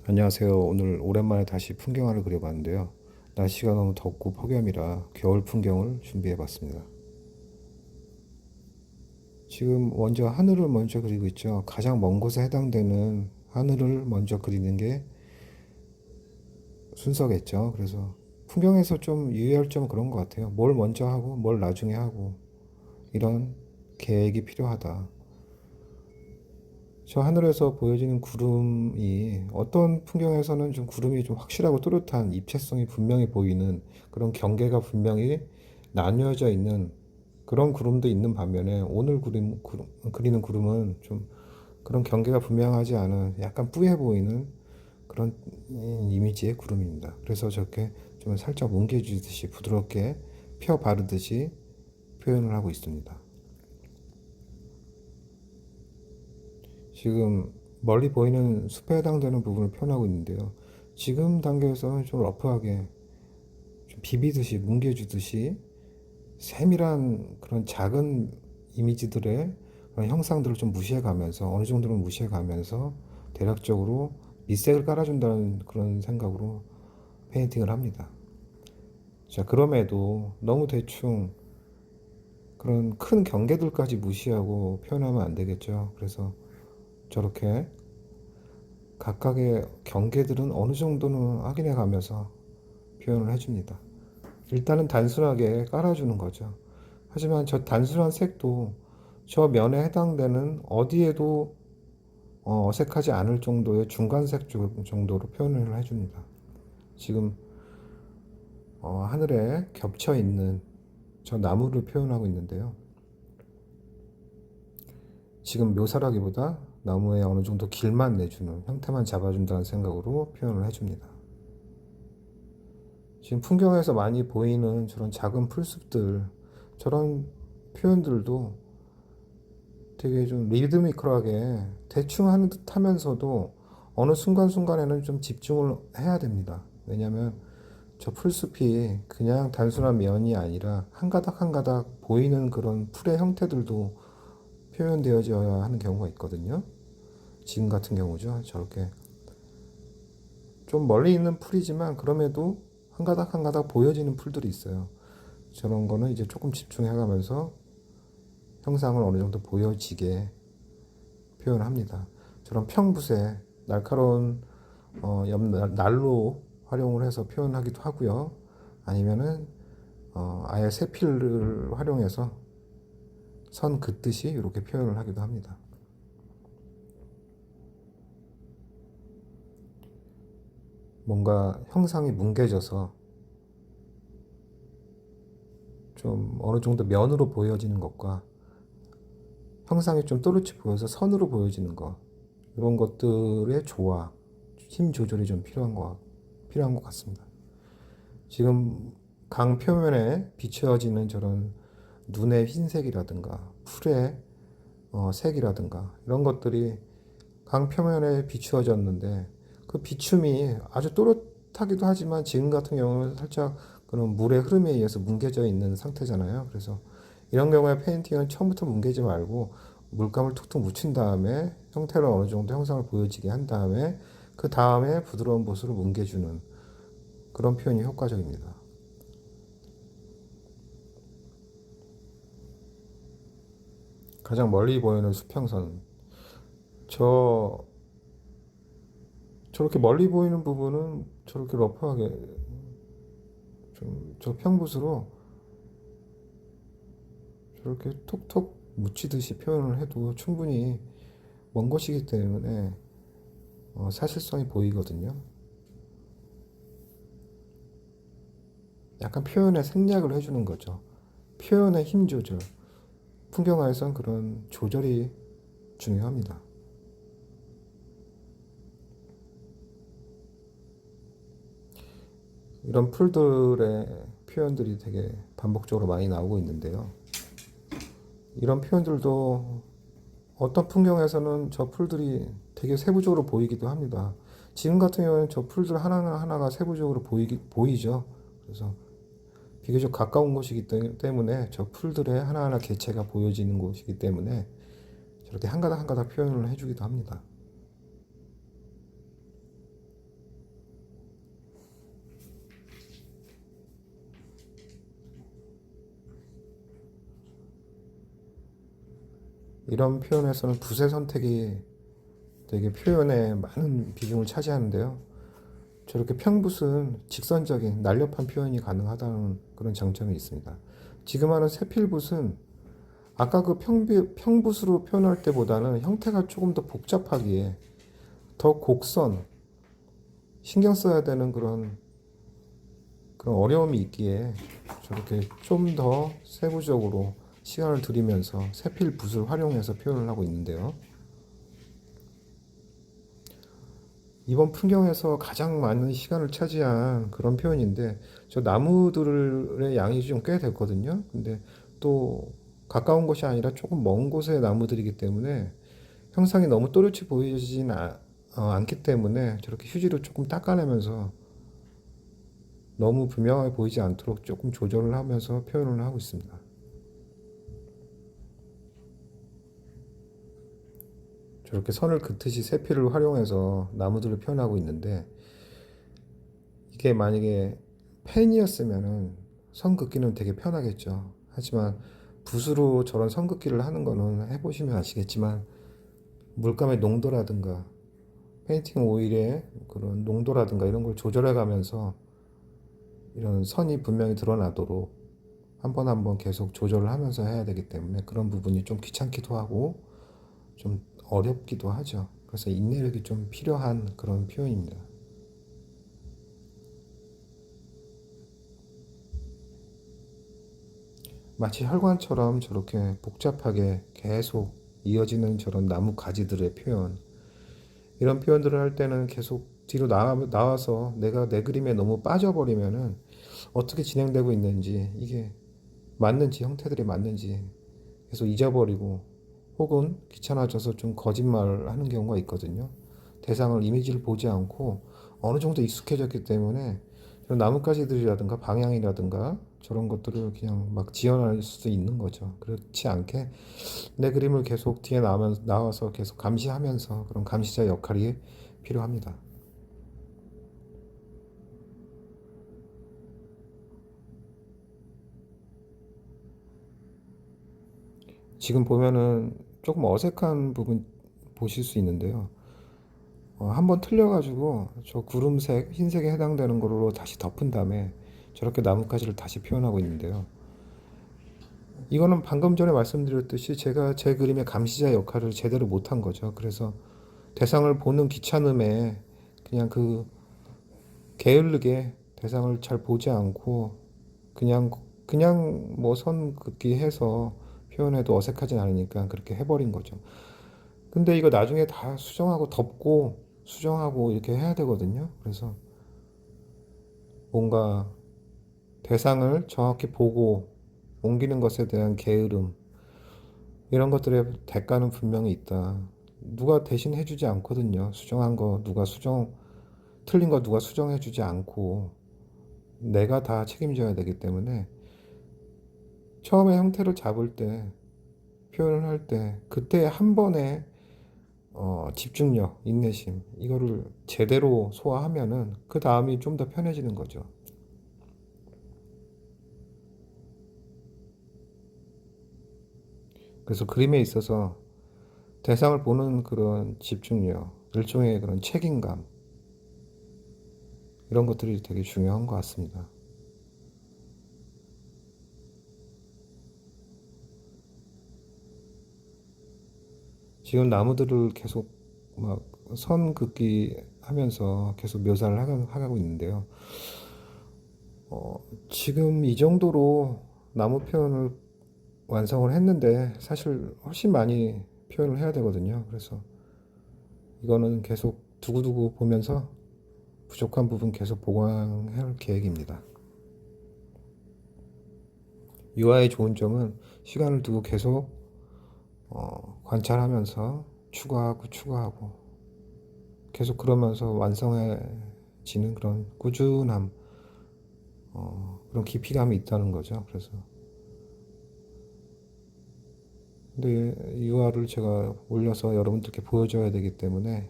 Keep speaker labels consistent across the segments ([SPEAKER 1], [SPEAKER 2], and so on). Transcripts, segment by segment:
[SPEAKER 1] 안녕하세요. 오늘 오랜만에 다시 풍경화를 그려봤는데요. 날씨가 너무 덥고 폭염이라 겨울 풍경을 준비해봤습니다. 지금 먼저 하늘을 먼저 그리고 있죠. 가장 먼 곳에 해당되는 하늘을 먼저 그리는 게 순서겠죠. 그래서 풍경에서 좀 유의할 점은 그런 것 같아요. 뭘 먼저 하고 뭘 나중에 하고 이런 계획이 필요하다. 저 하늘에서 보여지는 구름이 어떤 풍경에서는 좀 구름이 좀 확실하고 또렷한 입체성이 분명히 보이는 그런 경계가 분명히 나뉘어져 있는 그런 구름도 있는 반면에 오늘 그리는 구름은 좀 그런 경계가 분명하지 않은 약간 뿌예 보이는 그런 이미지의 구름입니다. 그래서 저렇게 좀 살짝 뭉개주듯이 부드럽게 펴 바르듯이 표현을 하고 있습니다. 지금 멀리 보이는 숲에 해당되는 부분을 표현하고 있는데요. 지금 단계에서는 좀 러프하게 좀 비비듯이 뭉개주듯이 세밀한 그런 작은 이미지들의 그런 형상들을 좀 무시해가면서 어느 정도는 무시해가면서 대략적으로 밑색을 깔아준다는 그런 생각으로 페인팅을 합니다. 자, 그럼에도 너무 대충 그런 큰 경계들까지 무시하고 표현하면 안 되겠죠. 그래서 저렇게 각각의 경계들은 어느 정도는 확인해 가면서 표현을 해줍니다. 일단은 단순하게 깔아주는 거죠. 하지만 저 단순한 색도 저 면에 해당되는 어디에도 어색하지 않을 정도의 중간색 정도로 표현을 해줍니다. 지금 하늘에 겹쳐 있는 저 나무를 표현하고 있는데요. 지금 묘사라기보다 나무에 어느 정도 길만 내주는 형태만 잡아준다는 생각으로 표현을 해줍니다. 지금 풍경에서 많이 보이는 저런 작은 풀숲들, 저런 표현들도 되게 좀 리드미컬하게 대충 하는 듯 하면서도 어느 순간순간에는 좀 집중을 해야 됩니다. 왜냐하면 저 풀숲이 그냥 단순한 면이 아니라 한 가닥 한 가닥 보이는 그런 풀의 형태들도 표현되어져야 하는 경우가 있거든요. 지금 같은 경우죠. 저렇게 좀 멀리 있는 풀이지만 그럼에도 한 가닥 한 가닥 보여지는 풀들이 있어요. 저런 거는 이제 조금 집중해가면서 형상을 어느 정도 보여지게 표현을 합니다. 저런 평붓에 날카로운 날로 활용을 해서 표현하기도 하고요. 아니면은 아예 세필을 활용해서 선 긋듯이 이렇게 표현을 하기도 합니다. 뭔가 형상이 뭉개져서 좀 어느 정도 면으로 보여지는 것과 형상이 좀 또렷이 보여서 선으로 보여지는 것 이런 것들의 조화, 힘 조절이 좀 필요한 것 같습니다. 지금 강 표면에 비춰지는 저런 눈의 흰색이라든가 풀의 색이라든가 이런 것들이 강 표면에 비추어졌는데 그 비춤이 아주 또렷하기도 하지만 지금 같은 경우는 살짝 그런 물의 흐름에 의해서 뭉개져 있는 상태잖아요. 그래서 이런 경우에 페인팅은 처음부터 뭉개지 말고 물감을 툭툭 묻힌 다음에 형태를 어느 정도 형상을 보여지게 한 다음에 그 다음에 부드러운 붓으로 뭉개주는 그런 표현이 효과적입니다. 가장 멀리 보이는 수평선 저 저렇게 멀리 보이는 부분은 저렇게 러프하게 좀 저 평붓으로 저렇게 톡톡 묻히듯이 표현을 해도 충분히 먼 것이기 때문에 사실성이 보이거든요. 약간 표현의 생략을 해주는 거죠. 표현의 힘 조절. 풍경화에선 그런 조절이 중요합니다. 이런 풀들의 표현들이 되게 반복적으로 많이 나오고 있는데요. 이런 표현들도 어떤 풍경에서는 저 풀들이 되게 세부적으로 보이기도 합니다. 지금 같은 경우는 저 풀들 하나하나가 세부적으로 보이죠. 그래서 비교적 가까운 곳이기 때문에 저 풀들의 하나하나 개체가 보여지는 곳이기 때문에 저렇게 한 가닥 한 가닥 표현을 해주기도 합니다. 이런 표현에서는 붓의 선택이 되게 표현에 많은 비중을 차지하는데요. 저렇게 평붓은 직선적인 날렵한 표현이 가능하다는 그런 장점이 있습니다. 지금 하는 세필붓은 아까 그 평붓으로 표현할 때보다는 형태가 조금 더 복잡하기에 더 곡선, 신경 써야 되는 그런 어려움이 있기에 저렇게 좀 더 세부적으로 시간을 들이면서 세필붓을 활용해서 표현을 하고 있는데요. 이번 풍경에서 가장 많은 시간을 차지한 그런 표현인데 저 나무들의 양이 좀 꽤 됐거든요. 근데 또 가까운 곳이 아니라 조금 먼 곳의 나무들이기 때문에 형상이 너무 또렷이 보이진 않기 때문에 저렇게 휴지로 조금 닦아내면서 너무 분명하게 보이지 않도록 조금 조절을 하면서 표현을 하고 있습니다. 저렇게 선을 긋듯이 세필을 활용해서 나무들을 표현하고 있는데 이게 만약에 펜이었으면은 선 긋기는 되게 편하겠죠. 하지만 붓으로 저런 선 긋기를 하는 거는 해보시면 아시겠지만 물감의 농도라든가 페인팅 오일의 그런 농도라든가 이런 걸 조절해 가면서 이런 선이 분명히 드러나도록 한 번 한 번 계속 조절을 하면서 해야 되기 때문에 그런 부분이 좀 귀찮기도 하고 좀 어렵기도 하죠. 그래서 인내력이 좀 필요한 그런 표현입니다. 마치 혈관처럼 저렇게 복잡하게 계속 이어지는 저런 나무 가지들의 표현. 이런 표현들을 할 때는 계속 뒤로 나와서 내가 내 그림에 너무 빠져버리면은 어떻게 진행되고 있는지, 이게 맞는지, 형태들이 맞는지 계속 잊어버리고 혹은 귀찮아져서 좀 거짓말을 하는 경우가 있거든요. 대상을 이미지를 보지 않고 어느 정도 익숙해졌기 때문에 나뭇가지들이라든가 방향이라든가 저런 것들을 그냥 막 지어낼 수도 있는 거죠. 그렇지 않게 내 그림을 계속 뒤에 나와서 계속 감시하면서 그런 감시자 역할이 필요합니다. 지금 보면은 조금 어색한 부분 보실 수 있는데요. 한번 틀려가지고 저 구름색, 흰색에 해당되는 걸로 다시 덮은 다음에 저렇게 나뭇가지를 다시 표현하고 있는데요. 이거는 방금 전에 말씀드렸듯이 제가 제 그림의 감시자 역할을 제대로 못한 거죠. 그래서 대상을 보는 귀찮음에 그냥 게을르게 대상을 잘 보지 않고 그냥 뭐 선 긋기 해서 표현해도 어색하진 않으니까 그렇게 해버린 거죠. 근데 이거 나중에 다 수정하고 덮고 수정하고 이렇게 해야 되거든요. 그래서 뭔가 대상을 정확히 보고 옮기는 것에 대한 게으름, 이런 것들의 대가는 분명히 있다. 누가 대신 해주지 않거든요. 수정한 거 틀린 거 누가 수정해주지 않고 내가 다 책임져야 되기 때문에 처음에 형태를 잡을 때, 표현을 할 때, 그때 한 번에 집중력, 인내심, 이거를 제대로 소화하면은 그 다음이 좀 더 편해지는 거죠. 그래서 그림에 있어서 대상을 보는 그런 집중력, 일종의 그런 책임감, 이런 것들이 되게 중요한 것 같습니다. 지금 나무들을 계속 막 선 긋기 하면서 계속 묘사를 하고 있는데요. 지금 이 정도로 나무 표현을 완성을 했는데 사실 훨씬 많이 표현을 해야 되거든요. 그래서 이거는 계속 두고두고 보면서 부족한 부분 계속 보강할 계획입니다. UI의 좋은 점은 시간을 두고 계속 관찰하면서 추가하고 계속 그러면서 완성해지는 그런 꾸준함, 그런 깊이감이 있다는 거죠. 그래서 근데 UR을 제가 올려서 여러분들께 보여줘야 되기 때문에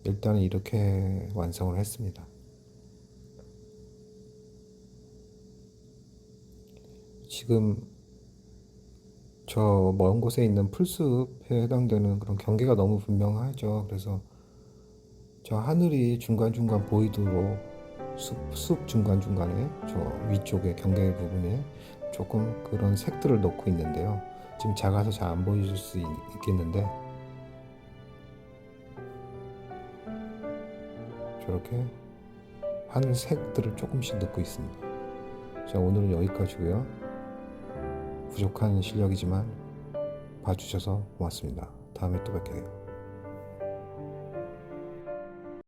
[SPEAKER 1] 일단은 이렇게 완성을 했습니다. 지금 저 먼 곳에 있는 풀숲에 해당되는 그런 경계가 너무 분명하죠. 그래서 저 하늘이 중간중간 보이도록 숲 중간중간에 저 위쪽에 경계 부분에 조금 그런 색들을 넣고 있는데요. 지금 작아서 잘 안 보이실 수 있겠는데 저렇게 하늘 색들을 조금씩 넣고 있습니다. 자, 오늘은 여기까지고요. 부족한 실력이지만 봐주셔서 고맙습니다. 다음에 또 뵐게요.